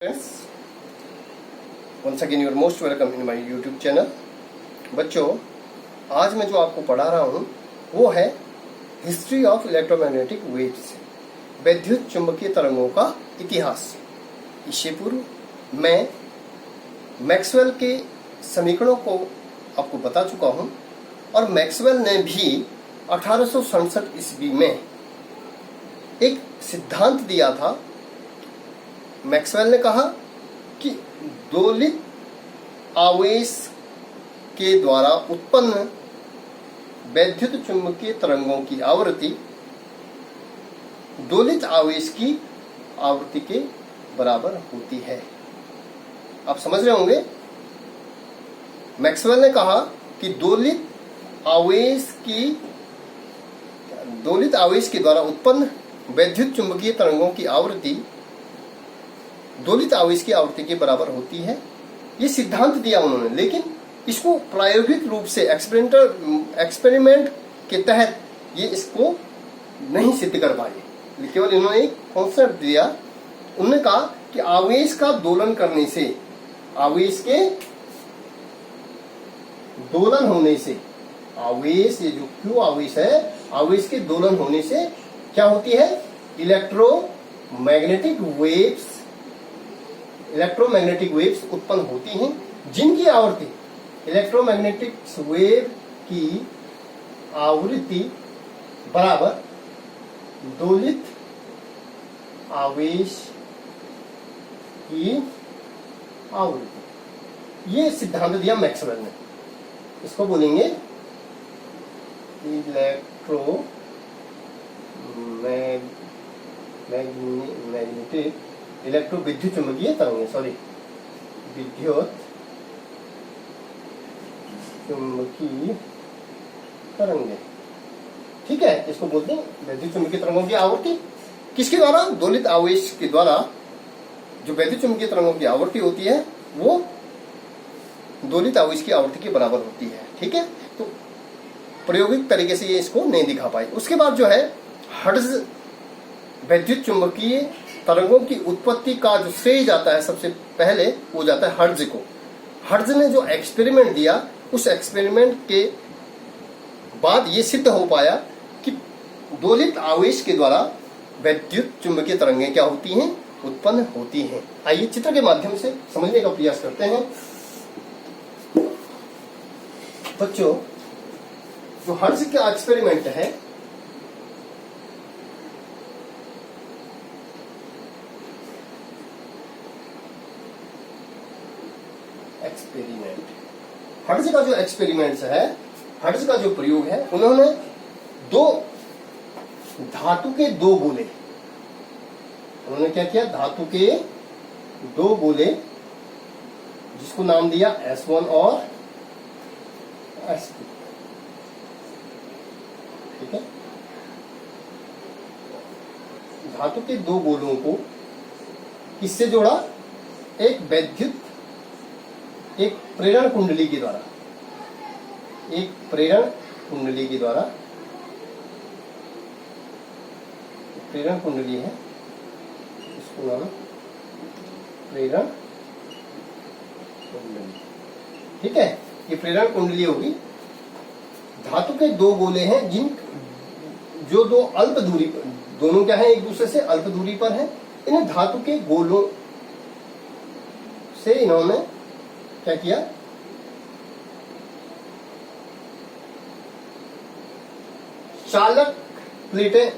Friends, once again your most welcome in my YouTube channel. बच्चों, आज मैं जो आपको पढ़ा रहा हूँ वो है हिस्ट्री ऑफ इलेक्ट्रोमैग्नेटिक वेव्स, वैद्युत चुंबकीय तरंगों का इतिहास। इससे पूर्व मैं मैक्सवेल के समीकरणों को आपको बता चुका हूँ और मैक्सवेल ने भी 1867 ईस्वी में एक सिद्धांत दिया था। मैक्सवेल ने कहा कि दोलित आवेश के द्वारा उत्पन्न वैद्युत चुंबकीय तरंगों की आवृत्ति दोलित आवेश की आवृत्ति के बराबर होती है। आप समझ रहे होंगे, मैक्सवेल ने कहा कि दोलित आवेश के द्वारा उत्पन्न वैद्युत चुंबकीय तरंगों की आवृत्ति दोलित आवेश की आवृत्ति के बराबर होती है। ये सिद्धांत दिया उन्होंने, लेकिन इसको प्रायोगिक रूप से एक्सपेरिमेंट के तहत ये इसको नहीं सिद्ध कर पाए। केवल इन्होंने एक कॉन्सेप्ट दिया। उन्होंने कहा कि आवेश का दोलन करने से, आवेश के दोलन होने से, आवेश ये जो क्यू आवेश है, आवेश के दोलन होने से क्या होती है? इलेक्ट्रोमैग्नेटिक वेव्स उत्पन्न होती हैं, जिनकी आवृत्ति इलेक्ट्रोमैग्नेटिक वेव की आवृत्ति बराबर दोलित आवेश की आवृत्ति। ये सिद्धांत दिया मैक्सवेल ने। इसको बोलेंगे विद्युत चुंबकीय तरंगें, विद्युत चुंबकीय तरंगें। ठीक है, इसको बोलते हैं वैद्युत चुंबकीय तरंगों की आवृत्ति। किसके द्वारा? दोलित आवेश के द्वारा जो वैद्युत चुंबकीय तरंगों की आवृत्ति होती है वो दोलित आवेश की आवृत्ति के बराबर होती है। ठीक है, तो प्रायोगिक तरीके से ये इसको नहीं दिखा पाए। उसके बाद जो है हर्ट्ज वैद्युत चुंबकीय तरंगों की उत्पत्ति का जो श्रेय जाता है, सबसे पहले वो जाता है हर्ट्ज को। हर्ट्ज ने जो एक्सपेरिमेंट दिया, उस एक्सपेरिमेंट के बाद ये सिद्ध हो पाया कि दोलित आवेश के द्वारा वैद्युत चुंबकीय तरंगें क्या होती हैं? उत्पन्न होती हैं। आइए चित्र के माध्यम से समझने का प्रयास करते हैं। बच्चों, जो हर्ट्ज का एक्सपेरिमेंट है, हर्ट्ज का जो एक्सपेरिमेंट है, हर्ट्ज का जो प्रयोग है, उन्होंने दो धातु के दो गोले, उन्होंने क्या किया? धातु के दो गोले, जिसको नाम दिया S1 और S2। ठीक है, धातु के दो गोलों को किससे जोड़ा? एक प्रेरण कुंडली के द्वारा, एक प्रेरण कुंडली के द्वारा, प्रेरण कुंडली है, इसको नाम प्रेरण कुंडली। ठीक है, ये प्रेरण कुंडली होगी। धातु के दो गोले हैं जो दो अल्प दूरी पर, दोनों क्या है? एक दूसरे से अल्प दूरी पर है। इन धातु के गोलों से इन्होंने क्या किया? चालक प्लेटें,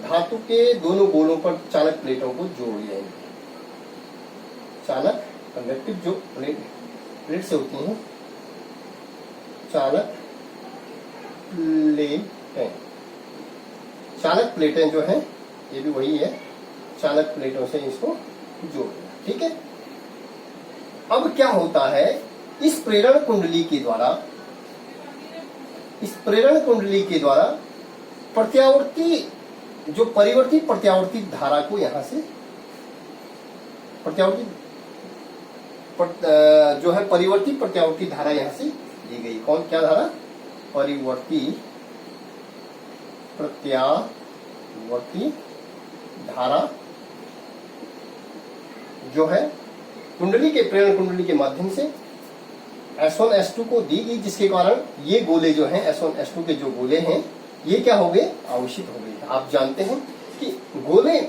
धातु के दोनों गोलों पर चालक प्लेटों को जोड़ लिया। चालक कंडक्टिव जो प्लेट से होती हैं, चालक प्लेटें जो है, ये भी वही है, चालक प्लेटों से इसको जोड़ लिया। ठीक है, अब क्या होता है? इस प्रेरण कुंडली के द्वारा प्रत्यावर्ती, जो परिवर्ती प्रत्यावर्ती धारा को यहां से जो है परिवर्ती प्रत्यावर्ती धारा यहां से दी गई। कौन, क्या धारा? परिवर्ती प्रत्यावर्ती धारा जो है कुंडली के प्रेरण कुंडली के माध्यम से S1 S2 को दी गई, जिसके कारण ये गोले जो हैं S1 S2 के जो गोले हैं ये क्या हो गए, आवेशित हो गए। आप जानते हैं कि गोले,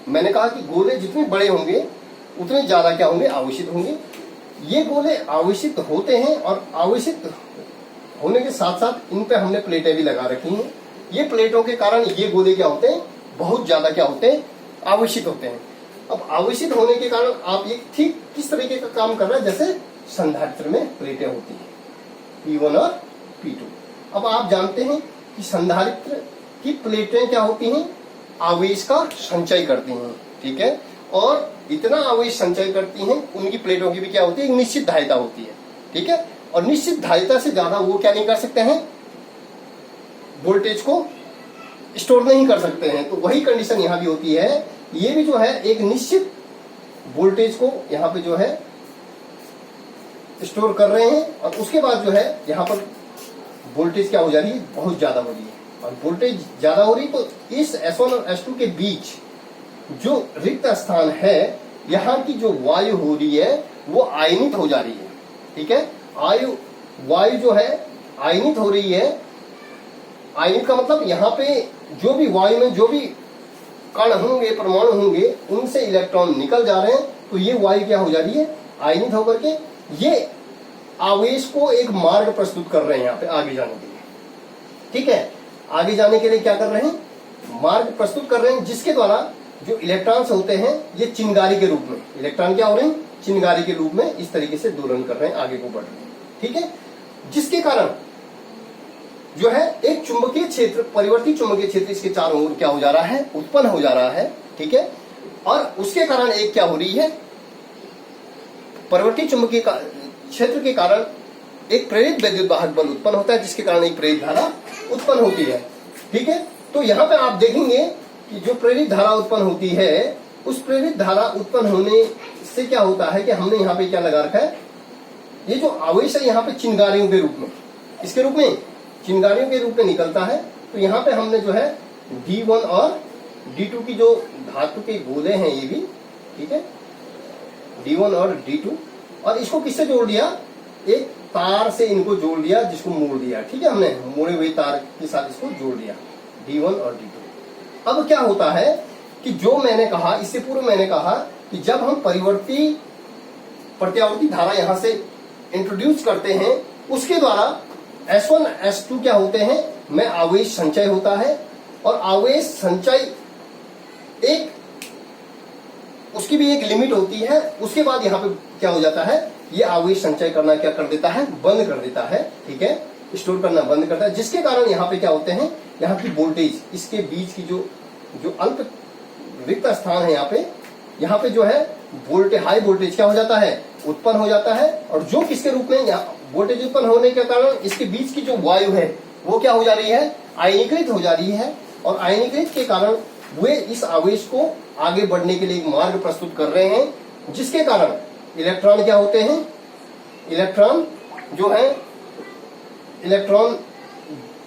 मैंने कहा कि गोले जितने बड़े होंगे उतने ज्यादा क्या होंगे, आवेशित होंगे। ये गोले आवेशित होते हैं और आवेशित होने के साथ साथ इन पे हमने प्लेटें भी लगा रखी हैं। ये प्लेटों के कारण ये गोले क्या होते हैं, बहुत ज्यादा क्या होते हैं, आवेशित होते हैं। अब आवेशित होने के कारण आप ये ठीक किस तरीके का काम कर रहे हैं, जैसे संधारित्र में प्लेटें होती हैं P1 और P2। अब आप जानते हैं कि संधारित्र की प्लेटें क्या होती हैं, आवेश का संचय करती हैं, ठीक है। और इतना आवेश संचय करती हैं, उनकी प्लेटों की भी क्या होती है, एक निश्चित धारिता होती है, ठीक है। और निश्चित धारिता से ज्यादा वो क्या नहीं कर सकते हैं, वोल्टेज को स्टोर नहीं कर सकते हैं। तो वही कंडीशन यहाँ भी होती है। ये भी जो है एक निश्चित वोल्टेज को यहाँ पे जो है स्टोर कर रहे हैं और उसके बाद जो है यहाँ पर वोल्टेज क्या हो जा रही है, बहुत ज्यादा हो रही है। और वोल्टेज ज्यादा हो रही तो इस S1 और S2 के बीच जो रिक्त स्थान है, यहाँ की जो वायु हो रही है वो आयनित हो जा रही है, ठीक है। वायु जो है आयनित हो रही है। आयनित का मतलब यहाँ पे जो भी वायु में जो भी कण होंगे, परमाणु होंगे, उनसे इलेक्ट्रॉन निकल जा रहे हैं। तो ये वायु क्या हो जा रही है, आयनित होकर के ये आवेश को एक मार्ग प्रस्तुत कर रहे हैं यहाँ पे आगे जाने के लिए, ठीक है। आगे जाने के लिए क्या कर रहे हैं, मार्ग प्रस्तुत कर रहे हैं, जिसके द्वारा जो इलेक्ट्रॉन्स होते हैं ये चिंगारी के रूप में, इलेक्ट्रॉन क्या हो रहे हैं, चिंगारी के रूप में इस तरीके से दोलन कर रहे हैं, आगे को बढ़ रहे हैं, ठीक है। जिसके कारण जो है एक चुंबकीय क्षेत्र, परिवर्ती चुंबकीय क्षेत्र इसके चारों ओर क्या हो जा रहा है, उत्पन्न हो जा रहा है, ठीक है। और उसके कारण एक क्या हो रही है, परिवर्ती चुंबकीय क्षेत्र के कारण एक प्रेरित विद्युत वाहक बल उत्पन्न होता है, जिसके कारण एक प्रेरित धारा उत्पन्न होती है, ठीक है। तो यहाँ पे आप देखेंगे कि जो प्रेरित धारा उत्पन्न होती है, उस प्रेरित धारा उत्पन्न होने से क्या होता है कि हमने यहाँ पे क्या लगा रखा है, ये जो आवेश है यहाँ पे चिंगारियों के रूप में, इसके रूप में चिंगारियों के रूप में निकलता है। तो यहाँ पे हमने जो है D1 और D2 की जो धातु के गोले हैं ये भी, ठीक है, D1 और D2, और इसको किससे जोड़ दिया, एक तार से इनको जोड़ दिया, जिसको मोड़ दिया, ठीक है, हमने मोड़े हुए तार के साथ इसको जोड़ दिया, D1 और D2। अब क्या होता है कि जो मैंने कहा, इससे पूर्व मैंने कहा कि जब हम परिवर्ती प्रत्यावर्ती धारा यहां से इंट्रोड्यूस करते हैं, उसके द्वारा S1 S2 क्या होते हैं, में आवेश संचय होता है। और आवेश संचय एक उसकी भी एक लिमिट होती है। उसके बाद यहाँ पे क्या हो जाता है, ये आवेश संचय करना क्या कर देता है, बंद कर देता है, ठीक है, स्टोर करना बंद करता है। जिसके कारण यहाँ पे क्या होते हैं, यहाँ की वोल्टेज, इसके बीच की जो अल्प रिक्त स्थान है यहाँ पे जो है वोल्टेज, हाई वोल्टेज क्या हो जाता है, उत्पन्न हो जाता है। और जो किसके रूप में, वोल्टेज उत्पन्न होने के कारण इसके बीच की जो वायु है वो क्या हो जा रही है, आयनीकृत हो जा रही है। और आयनीकृत के कारण वे इस आवेश को आगे बढ़ने के लिए एक मार्ग प्रस्तुत कर रहे हैं, जिसके कारण इलेक्ट्रॉन क्या होते हैं, इलेक्ट्रॉन जो है, इलेक्ट्रॉन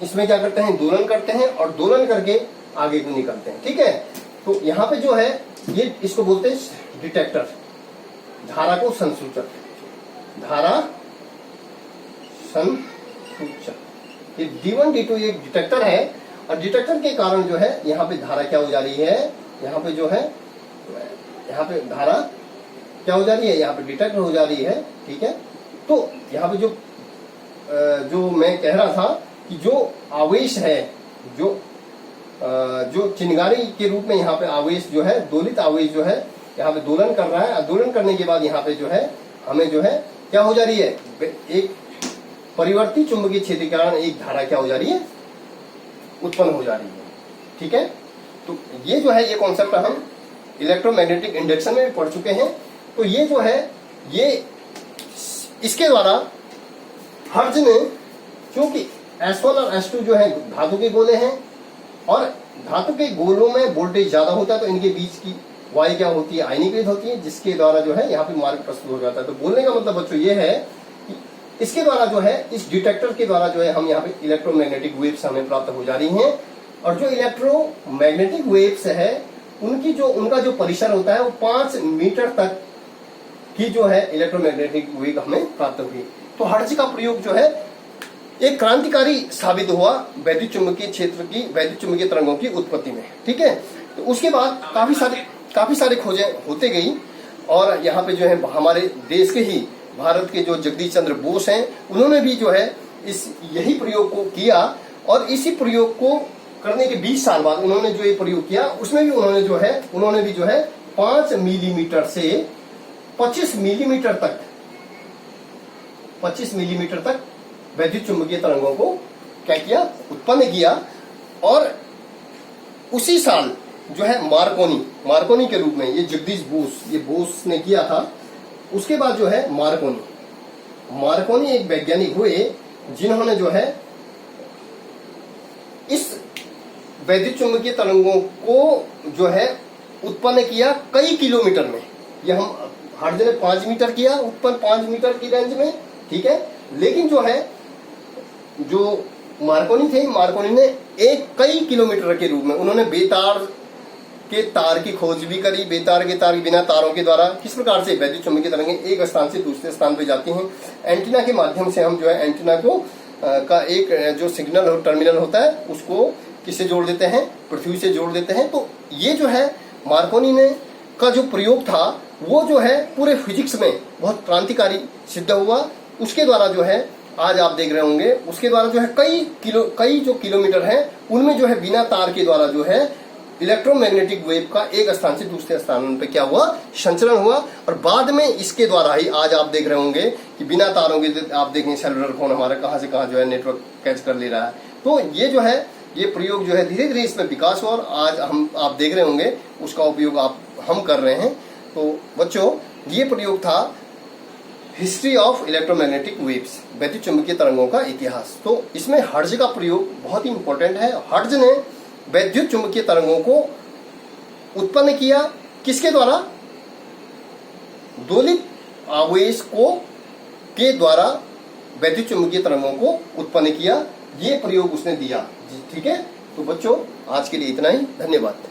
इसमें क्या करते हैं, दोलन करते हैं और दोलन करके आगे को निकलते हैं, ठीक है। तो यहाँ पे जो है ये इसको बोलते हैं डिटेक्टर, धारा को संसूचक, धारा संसूचक। ये D1 D2 ये डिटेक्टर है और डिटेक्टर के कारण जो है यहाँ पे धारा क्या हो जा रही है, यहाँ पे जो है, यहाँ पे धारा क्या हो जा रही है, यहाँ पे डिटेक्ट हो जा रही है, ठीक है। तो यहाँ पे जो मैं कह रहा था कि जो आवेश है, जो चिंगारी के रूप में यहाँ पे आवेश जो है, दोलित आवेश जो है यहाँ पे दोलन कर रहा है। दोलन करने के बाद यहाँ पे जो है हमें जो है क्या हो जा रही है, एक परिवर्ती चुंबकीय क्षेत्र के कारण एक धारा क्या हो जा रही है, उत्पन्न हो जा रही है, ठीक है। तो ये जो है, ये कॉन्सेप्ट हम इलेक्ट्रोमैग्नेटिक इंडक्शन में भी पढ़ चुके हैं। तो ये जो है, ये इसके द्वारा हर्ज ने, क्योंकि S1 और S2 जो है धातु के गोले हैं और धातु के गोलों में वोल्टेज ज्यादा होता है, तो इनके बीच की वायु क्या होती है, आयनीकृत होती है, जिसके द्वारा जो है यहाँ पे मार्ग प्रस्तुत हो जाता है। तो बोलने का मतलब बच्चों ये है कि इसके द्वारा जो है, इस डिटेक्टर के द्वारा जो है हम यहाँ पे इलेक्ट्रोमैग्नेटिक वेव्स हमें प्राप्त हो जा रही हैं। और जो इलेक्ट्रोमैग्नेटिक वेव्स है उनका जो परिसर होता है वो 5 मीटर तक की जो है इलेक्ट्रोमैग्नेटिक वेव हमें प्राप्त हुई। तो हर्ट्ज का प्रयोग जो है एक क्रांतिकारी साबित हुआ वैद्युत चुंबकीय क्षेत्र की, वैद्युत चुंबकीय तरंगों की उत्पत्ति में। ठीक है, तो उसके बाद काफी सारे खोजें होते गई, और यहाँ पे जो है हमारे देश के ही भारत के जो जगदीश चंद्र बोस हैं, उन्होंने भी जो है यही प्रयोग को किया, और इसी प्रयोग को करने के 20 साल बाद उन्होंने जो ये प्रयोग किया उसमें भी उन्होंने भी जो है 5 मिलीमीटर से 25 मिलीमीटर तक वैद्युत चुंबकीय तरंगों को क्या किया, उत्पन्न किया। और उसी साल जो है मार्कोनी के रूप में ये जगदीश बोस ने किया था। उसके बाद जो है मार्कोनी एक वैज्ञानिक हुए जिन्होंने जो है इस वैद्युत चुंबकीय तरंगों को जो है उत्पन्न किया कई किलोमीटर में। ये हम हर्ट्ज ने 5 मीटर किया उत्पन्न, 5 मीटर की रेंज में। ठीक है, लेकिन जो है जो मार्कोनी ने कई किलोमीटर के रूप में उन्होंने बेतार के तार की खोज भी करी। बेतार के तार बिना तारों के द्वारा किस प्रकार से वैद्युत चुंबकीय तरंगें एक स्थान से दूसरे स्थान पे जाती हैं। एंटीना के माध्यम से हम जो है एंटीना को का एक जो सिग्नल टर्मिनल होता है उसको किससे जोड़ देते हैं, पृथ्वी से जोड़ देते हैं। तो ये जो है मार्कोनी ने का जो प्रयोग था वो जो है पूरे फिजिक्स में बहुत क्रांतिकारी सिद्ध हुआ। उसके द्वारा जो है आज आप देख रहे होंगे, उसके द्वारा जो है कई जो किलोमीटर हैं उनमें जो है बिना तार के द्वारा जो है इलेक्ट्रोमैग्नेटिक वेव का एक स्थान से दूसरे स्थान पे क्या हुआ, संचरण हुआ। और बाद में इसके द्वारा ही आज आप देख रहे होंगे कि बिना तारों के आप देखें सेलुलर फोन हमारा कहां से कहां जो है नेटवर्क कैच कर ले रहा है। तो ये जो है ये प्रयोग जो है धीरे धीरे इसमें विकास हुआ, और आज आप देख रहे होंगे उसका उपयोग हम कर रहे हैं। तो बच्चों, ये प्रयोग था हिस्ट्री ऑफ इलेक्ट्रोमैग्नेटिक वेव्स, वैद्युत चुंबकीय तरंगों का इतिहास। तो इसमें हर्ट्ज का प्रयोग बहुत ही इंपॉर्टेंट है। हर्ट्ज ने वैद्युत चुंबकीय तरंगों को उत्पन्न किया, किसके द्वारा, दोलित आवेश के द्वारा वैद्युत चुंबकीय तरंगों को उत्पन्न किया। ये प्रयोग उसने दिया। ठीक है, तो बच्चों आज के लिए इतना ही, धन्यवाद।